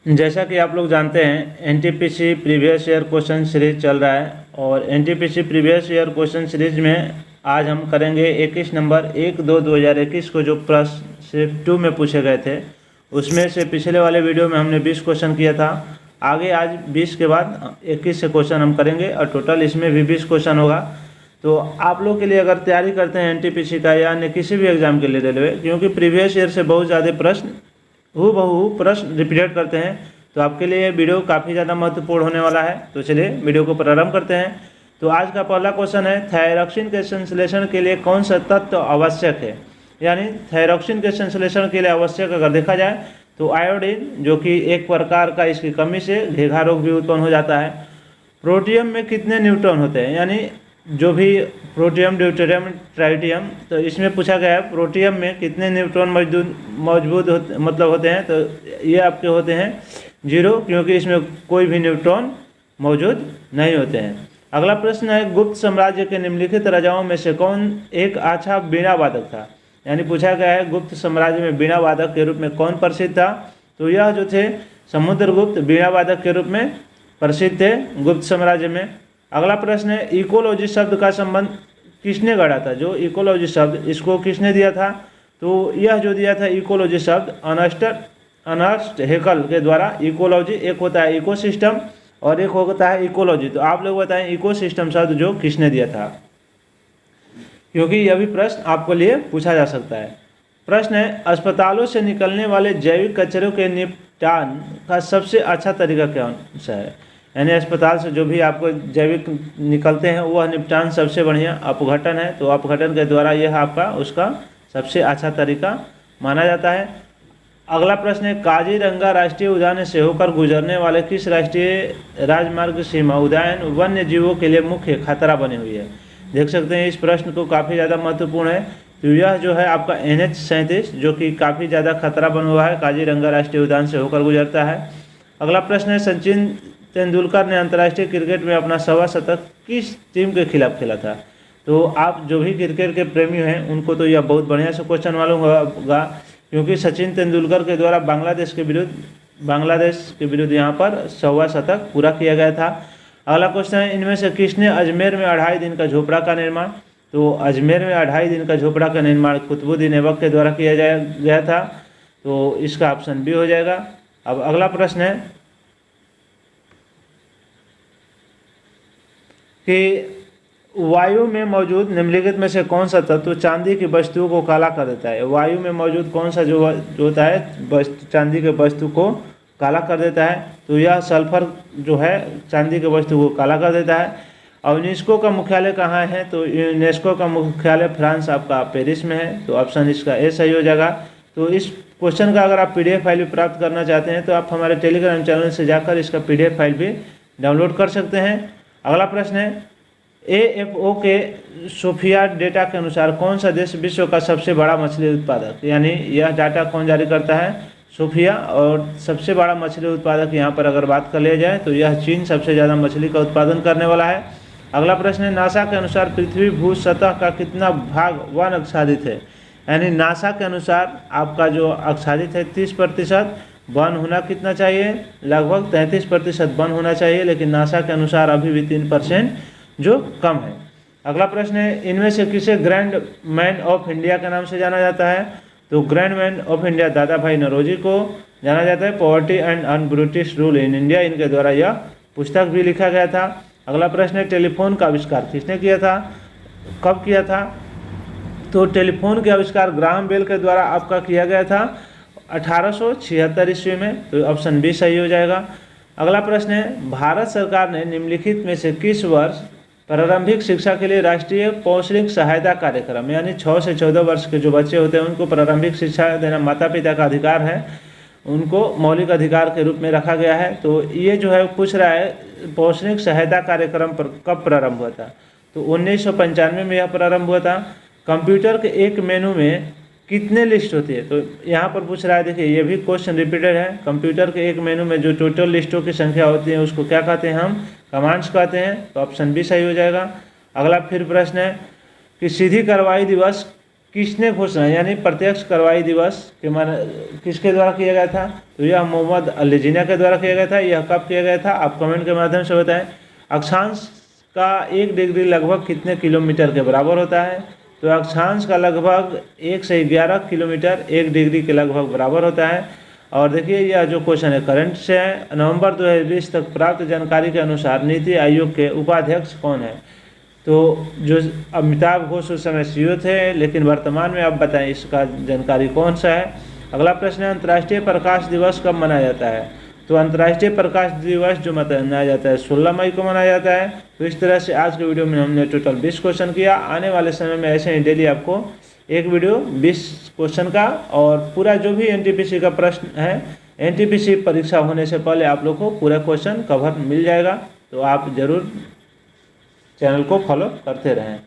जैसा कि आप लोग जानते हैं NTPC previous year question series चल रहा है और NTPC previous year question series में आज हम करेंगे 21 नंबर 1/2/2021 को जो प्रश्न सिर्फ 2 में पूछे गए थे उसमें से पिछले वाले वीडियो में हमने 20 क्वेश्चन किया था। आगे आज 20 के बाद 21 से क्वेश्चन हम करेंगे और टोटल इसमें भी 20 क्वेश्चन होगा। तो आप लोग के लिए अगर तैयारी करते हैं एनटीपीसी का या अन्य किसी भी एग्जाम के लिए रेलवे, क्योंकि प्रीवियस ईयर से बहुत ज़्यादा प्रश्न हूबहू प्रश्न रिपीट करते हैं, तो आपके लिए वीडियो काफ़ी ज़्यादा महत्वपूर्ण होने वाला है। तो चलिए वीडियो को प्रारंभ करते हैं। तो आज का पहला क्वेश्चन है, थायरॉक्सिन के संश्लेषण के लिए कौन सा तत्व आवश्यक है। यानी थायरॉक्सिन के संश्लेषण के लिए आवश्यक अगर देखा जाए तो आयोडीन, जो कि एक प्रकार का इसकी कमी से घेघा रोग भी उत्पन्न हो जाता है। प्रोटियम में कितने न्यूट्रॉन होते हैं, यानी जो भी प्रोटियम, ड्यूटेरियम, ट्राइटियम, तो इसमें पूछा गया है प्रोटियम में कितने न्यूट्रॉन मौजूद होते हैं। तो ये आपके होते हैं 0, क्योंकि इसमें कोई भी न्यूट्रॉन मौजूद नहीं होते हैं। अगला प्रश्न है, गुप्त साम्राज्य के निम्नलिखित राजाओं में से कौन एक अच्छा बीणा वादक था। यानी पूछा गया है गुप्त साम्राज्य में बीणा वादक के रूप में कौन प्रसिद्ध था। तो यह जो थे समुद्रगुप्त बीणा वादक के रूप में प्रसिद्ध थे गुप्त साम्राज्य में। अगला प्रश्न है, इकोलॉजी शब्द का संबंध किसने गढ़ा था। जो इकोलॉजी शब्द इसको किसने दिया था। तो यह जो दिया था इकोलॉजी शब्द अर्नस्ट हैकल के द्वारा। इकोलॉजी एक होता है इकोसिस्टम और एक होता है इकोलॉजी। तो आप लोग बताएं इकोसिस्टम शब्द जो किसने दिया था, क्योंकि यह भी प्रश्न आपके लिए पूछा जा सकता है। प्रश्न है, अस्पतालों से निकलने वाले जैविक कचरे के निपटान का सबसे अच्छा तरीका कौन सा है। यानी अस्पताल से जो भी आपको जैविक निकलते हैं वह निपटान सबसे बढ़िया अपघटन है। तो अपघटन के द्वारा यह आपका उसका सबसे अच्छा तरीका माना जाता है। अगला प्रश्न है, काजीरंगा राष्ट्रीय उद्यान से होकर गुजरने वाले किस राष्ट्रीय राजमार्ग सीमा उद्यान वन्य जीवों के लिए मुख्य खतरा बनी हुई है। देख सकते हैं इस प्रश्न को काफ़ी ज़्यादा महत्वपूर्ण है। तो यह जो है आपका NH-37 जो कि काफ़ी ज़्यादा खतरा बना हुआ है, काजीरंगा राष्ट्रीय उद्यान से होकर गुजरता है। अगला प्रश्न है, सचिन तेंदुलकर ने अंतर्राष्ट्रीय क्रिकेट में अपना 125 शतक किस टीम के खिलाफ खेला था। तो आप जो भी क्रिकेट के प्रेमी हैं उनको तो यह बहुत बढ़िया से क्वेश्चन मालूम होगा, क्योंकि सचिन तेंदुलकर के द्वारा बांग्लादेश के विरुद्ध यहाँ पर 125 शतक पूरा किया गया था। अगला क्वेश्चन है, इनमें से किसने अजमेर में 2.5 दिन का झोपड़ा का निर्माण। तो अजमेर में 2.5 दिन का झोपड़ा का निर्माण कुतुबुद्दीन ऐबक के द्वारा किया गया था। तो इसका ऑप्शन बी हो जाएगा। अब अगला प्रश्न है कि वायु में मौजूद निम्नलिखित में से कौन सा तत्व चांदी की वस्तुओं को काला कर देता है। वायु में मौजूद कौन सा जो होता है चांदी के वस्तु को काला कर देता है। तो यह सल्फर जो है चांदी के वस्तु को काला कर देता है। और यूनेस्को का मुख्यालय कहाँ है। तो यूनेस्को का मुख्यालय फ्रांस आपका पेरिस में है। तो ऑप्शन इसका ए सही हो जाएगा। तो इस क्वेश्चन का अगर आप PDF फाइल भी प्राप्त करना चाहते हैं तो आप हमारे टेलीग्राम चैनल से जाकर इसका PDF फाइल भी डाउनलोड कर सकते हैं। अगला प्रश्न है, AFO के सोफिया डेटा के अनुसार कौन सा देश विश्व का सबसे बड़ा मछली उत्पादक। यानी यह डाटा कौन जारी करता है, सोफिया। और सबसे बड़ा मछली उत्पादक यहाँ पर अगर बात कर लिया जाए तो यह चीन सबसे ज़्यादा मछली का उत्पादन करने वाला है। अगला प्रश्न है, नासा के अनुसार पृथ्वी भू सतह का कितना भाग वन आच्छादित है। यानी नासा के अनुसार आपका जो आच्छादित है 30% वन होना कितना चाहिए, लगभग 33% वन होना चाहिए, लेकिन नासा के अनुसार अभी भी 3% जो कम है। अगला प्रश्न है, इनमें से किसे ग्रैंड मैन ऑफ इंडिया के नाम से जाना जाता है। तो ग्रैंड मैन ऑफ इंडिया दादा भाई नौरोजी को जाना जाता है। Poverty and un-British rule in India, इनके द्वारा यह पुस्तक भी लिखा गया था। अगला प्रश्न है, टेलीफोन का आविष्कार किसने किया था, कब किया था। तो टेलीफोन के आविष्कार ग्राहम बेल के द्वारा आपका किया गया था 1876 ईस्वी में। तो ऑप्शन बी सही हो जाएगा। अगला प्रश्न है, भारत सरकार ने निम्नलिखित में से किस वर्ष प्रारंभिक शिक्षा के लिए राष्ट्रीय पौष्टिक सहायता कार्यक्रम, यानी 6 से 14 वर्ष के जो बच्चे होते हैं उनको प्रारंभिक शिक्षा देना माता पिता का अधिकार है, उनको मौलिक अधिकार के रूप में रखा गया है। तो ये जो है पूछ रहा है पौष्टिक सहायता कार्यक्रम पर कब प्रारंभ हुआ था। तो 1995 में यह प्रारंभ हुआ था। कंप्यूटर के एक मेनू में कितने लिस्ट होती है। तो यहाँ पर पूछ रहा है, देखिए ये भी क्वेश्चन रिपीटेड है। कंप्यूटर के एक मेनू में जो टोटल लिस्टों की संख्या होती है उसको क्या कहते हैं, हम कमांड्स कहते हैं। तो ऑप्शन बी सही हो जाएगा। अगला फिर प्रश्न है कि सीधी कार्रवाई दिवस किसने घोषणा यानी प्रत्यक्ष कार्रवाई दिवस के माने किसके द्वारा किया गया था? तो यह मोहम्मद अली जिन्ना के द्वारा किया गया था। यह कब किया गया था? आप कमेंट के माध्यम से बताएं। अक्षांश का 1 डिग्री लगभग कितने किलोमीटर के बराबर होता है? तो अक्षांश का लगभग 1 से 11 किलोमीटर 1 डिग्री के लगभग बराबर होता है। और देखिए यह जो क्वेश्चन है करंट से है। नवंबर 2020 तक प्राप्त जानकारी के अनुसार नीति आयोग के उपाध्यक्ष कौन है? तो जो अमिताभ घोष उस समय सीईओ थे, लेकिन वर्तमान में आप बताएं इसका जानकारी कौन सा है। अगला प्रश्न है अंतर्राष्ट्रीय प्रकाश दिवस कब मनाया जाता है? तो अंतर्राष्ट्रीय प्रकाश दिवस जो मनाया जाता है 16 मई को मनाया जाता है। तो इस तरह से आज के वीडियो में हमने टोटल 20 क्वेश्चन किया। आने वाले समय में ऐसे ही डेली आपको एक वीडियो 20 क्वेश्चन का और पूरा जो भी एनटीपीसी का प्रश्न है, एनटीपीसी परीक्षा होने से पहले आप लोग को पूरा क्वेश्चन कवर मिल जाएगा। तो आप ज़रूर चैनल को फॉलो करते रहें।